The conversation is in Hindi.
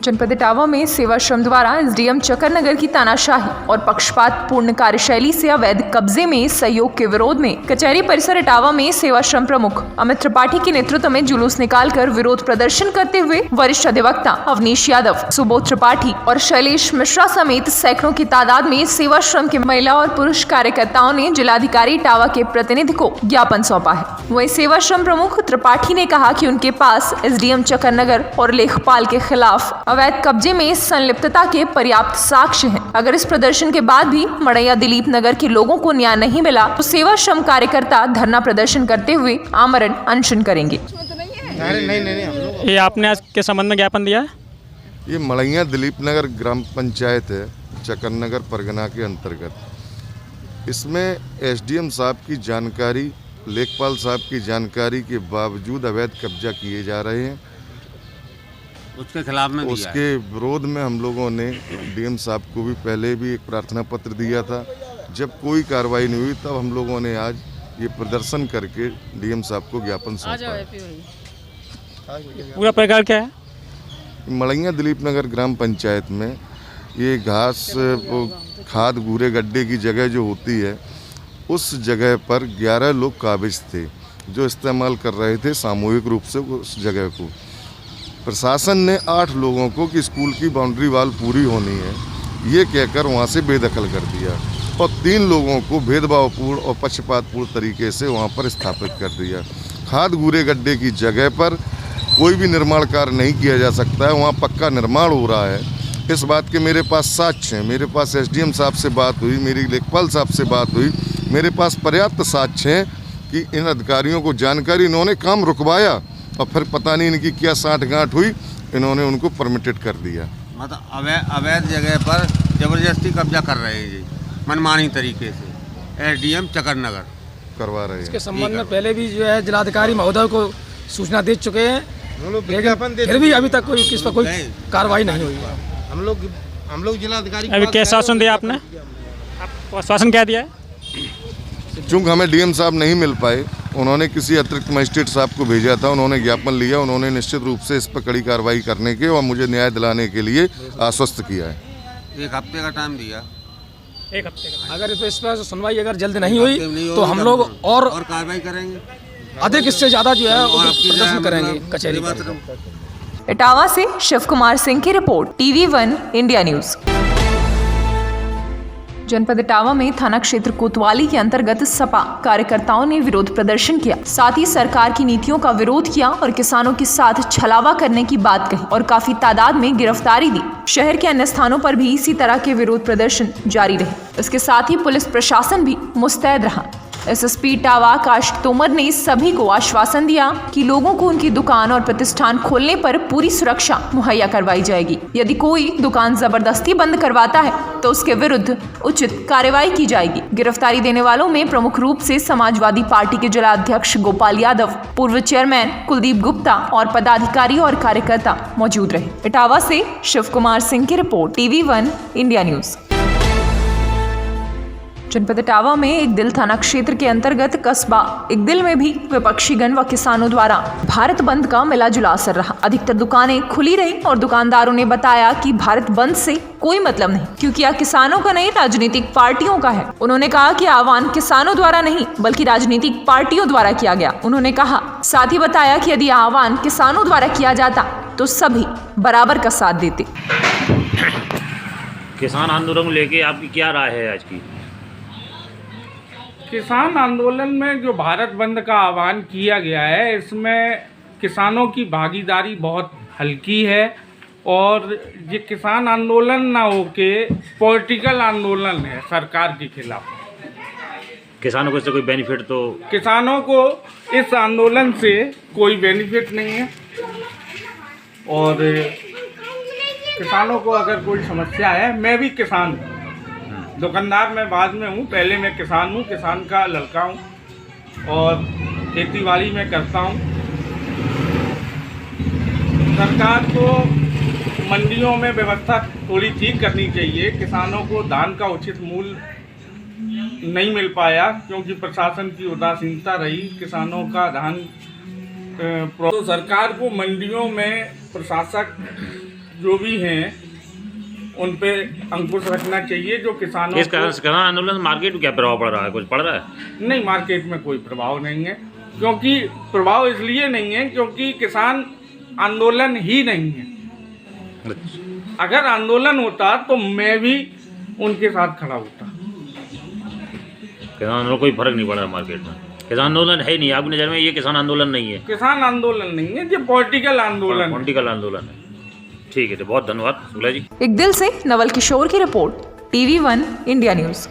जनपद इटावा में सेवाश्रम द्वारा एसडीएम चक्करनगर की तानाशाही और पक्षपात पूर्ण कार्यशैली से अवैध कब्जे में सहयोग के विरोध में कचहरी परिसर इटावा में सेवाश्रम प्रमुख अमित त्रिपाठी के नेतृत्व में जुलूस निकालकर विरोध प्रदर्शन करते हुए वरिष्ठ अधिवक्ता अवनीश यादव, सुबोध त्रिपाठी और शैलेश मिश्रा समेत सैकड़ों की तादाद में सेवाश्रम के महिला और पुरुष कार्यकर्ताओं ने जिलाधिकारी इटावा के प्रतिनिधि को ज्ञापन सौंपा है। वहीं सेवाश्रम प्रमुख त्रिपाठी ने कहा कि उनके पास एसडीएम चक्करनगर और लेखपाल के खिलाफ अवैध कब्जे में संलिप्तता के पर्याप्त साक्ष्य हैं। अगर इस प्रदर्शन के बाद भी मड़ैया दिलीप नगर के लोगों को न्याय नहीं मिला तो सेवाश्रम कार्यकर्ता धरना प्रदर्शन करते हुए आमरण अनशन करेंगे। नहीं, ये आपने आज के संबंध में ज्ञापन दिया है? ये मड़ैया दिलीप नगर ग्राम पंचायत है, चक्करनगर परगना के अंतर्गत। इसमें एसडीएम साहब की जानकारी, लेखपाल साहब की जानकारी के बावजूद अवैध कब्जा किए जा रहे हैं। उसके खिलाफ में उसके विरोध में हम लोगों ने डीएम साहब को भी पहले भी एक प्रार्थना पत्र दिया था। जब कोई कार्रवाई नहीं हुई तब हम लोगों ने आज ये प्रदर्शन करके डीएम साहब को ज्ञापन सौंपा। पूरा प्रकार क्या है? मड़ैया दिलीप नगर ग्राम पंचायत में ये घास खाद गूरे गड्ढे की जगह जो होती है, उस जगह पर 11 लोग काबिज थे जो इस्तेमाल कर रहे थे सामूहिक रूप से उस जगह को। प्रशासन ने 8 लोगों को कि स्कूल की बाउंड्री वाल पूरी होनी है ये कहकर वहाँ से बेदखल कर दिया और 3 लोगों को भेदभावपूर्ण और पक्षपातपूर्ण तरीके से वहाँ पर स्थापित कर दिया। खाद गूरे गड्ढे की जगह पर कोई भी निर्माण कार्य नहीं किया जा सकता है, वहाँ पक्का निर्माण हो रहा है। इस बात के मेरे पास साक्ष्य हैं। मेरे पास एसडीएम साहब से बात हुई, मेरी लेखपाल साहब से बात हुई, मेरे पास पर्याप्त साक्ष्य हैं कि इन अधिकारियों को जानकारी, इन्होंने काम रुकवाया और फिर पता नहीं इनकी क्या साठगांठ हुई, इन्होंने उनको परमिटेड कर दिया। मतलब अवैध जगह पर जबरदस्ती कब्जा कर रहे हैं जी, मनमानी तरीके से एसडीएम चक्करनगर करवा रहे हैं। इसके संबंध में पहले भी जो है जिलाधिकारी महोदय को सूचना दे चुके हैं, लेकिन फिर भी अभी तक कोई किस पर कोई कार्रवाई नहीं हुई है। हम लोग जिलाधिकारी अभी क्या शासन दिया आपने? शासन क्या दिया है? चूँकि हमें डीएम साहब नहीं मिल पाए, उन्होंने किसी अतिरिक्त मजिस्ट्रेट साहब को भेजा था, उन्होंने ज्ञापन लिया, उन्होंने निश्चित रूप से इस पर कड़ी कार्रवाई करने के और मुझे न्याय दिलाने के लिए आश्वस्त किया है। 1 हफ्ते का टाइम दिया। 1 हफ्ते का। अगर इस पर सुनवाई अगर जल्द नहीं हुई तो हम लोग और कार्रवाई करेंगे, अधिक इससे ज़्यादा जो है प्रदर्शन करेंगे कचहरी पर। इटावा से शिव कुमार सिंह की रिपोर्ट, TV1 इंडिया न्यूज। जनपद इटावा में थाना क्षेत्र कोतवाली के अंतर्गत सपा कार्यकर्ताओं ने विरोध प्रदर्शन किया, साथ ही सरकार की नीतियों का विरोध किया और किसानों के साथ छलावा करने की बात कही और काफी तादाद में गिरफ्तारी दी। शहर के अन्य स्थानों पर भी इसी तरह के विरोध प्रदर्शन जारी रहे। इसके साथ ही पुलिस प्रशासन भी मुस्तैद रहा। एसएसपी इटावा आकाश तोमर ने सभी को आश्वासन दिया कि लोगों को उनकी दुकान और प्रतिष्ठान खोलने पर पूरी सुरक्षा मुहैया करवाई जाएगी। यदि कोई दुकान जबरदस्ती बंद करवाता है तो उसके विरुद्ध उचित कार्रवाई की जाएगी। गिरफ्तारी देने वालों में प्रमुख रूप से समाजवादी पार्टी के जिलाध्यक्ष गोपाल यादव, पूर्व चेयरमैन कुलदीप गुप्ता और पदाधिकारी और कार्यकर्ता मौजूद रहे। इटावा से शिव कुमार सिंह की रिपोर्ट, TV1 इंडिया न्यूज। जनपद इटावा में एक दिल थाना क्षेत्र के अंतर्गत कस्बा एक दिल में भी विपक्षीगण व किसानों द्वारा भारत बंद का मिला जुला असर रहा। अधिकतर दुकानें खुली रही और दुकानदारों ने बताया कि भारत बंद से कोई मतलब नहीं, क्योंकि यह किसानों का नहीं, राजनीतिक पार्टियों का है। उन्होंने कहा कि आह्वान किसानों द्वारा नहीं बल्कि राजनीतिक पार्टियों द्वारा किया गया। उन्होंने कहा, साथ ही बताया कि यदि आह्वान किसानों द्वारा किया जाता तो सभी बराबर का साथ देते। किसान आंदोलन को लेके आपकी क्या राय है आज की? किसान आंदोलन में जो भारत बंद का आह्वान किया गया है, इसमें किसानों की भागीदारी बहुत हल्की है और ये किसान आंदोलन ना होके पॉलिटिकल आंदोलन है सरकार के खिलाफ। किसानों को इससे कोई बेनिफिट? तो किसानों को इस आंदोलन से कोई बेनिफिट नहीं है और किसानों को अगर कोई समस्या है, मैं भी किसान हूँ, दुकानदार मैं बाद में हूँ, पहले मैं किसान हूँ, किसान का लड़का हूँ और खेती बाड़ी में करता हूँ। सरकार को मंडियों में व्यवस्था थोड़ी ठीक करनी चाहिए। किसानों को धान का उचित मूल्य नहीं मिल पाया क्योंकि प्रशासन की उदासीनता रही। किसानों का धान तो सरकार को मंडियों में प्रशासक जो भी हैं उन पे अंकुश रखना चाहिए। जो किसानों इस किसान आंदोलन से मार्केट में क्या प्रभाव पड़ रहा है, कुछ पड़ रहा है? नहीं, मार्केट में कोई प्रभाव नहीं है, क्योंकि प्रभाव इसलिए नहीं है क्योंकि किसान आंदोलन ही नहीं है। अगर आंदोलन होता तो मैं भी उनके साथ खड़ा होता। किसान आंदोलन कोई फर्क नहीं पड़ रहा मार्केट में। किसान आंदोलन है नहीं, आपकी नज़र में ये किसान आंदोलन नहीं है? किसान आंदोलन नहीं है, ये पॉलिटिकल आंदोलन है। पॉलिटिकल आंदोलन है। ठीक है, तो बहुत धन्यवाद शुक्ला जी। एक दिल से नवल किशोर की रिपोर्ट, TV1 इंडिया न्यूज।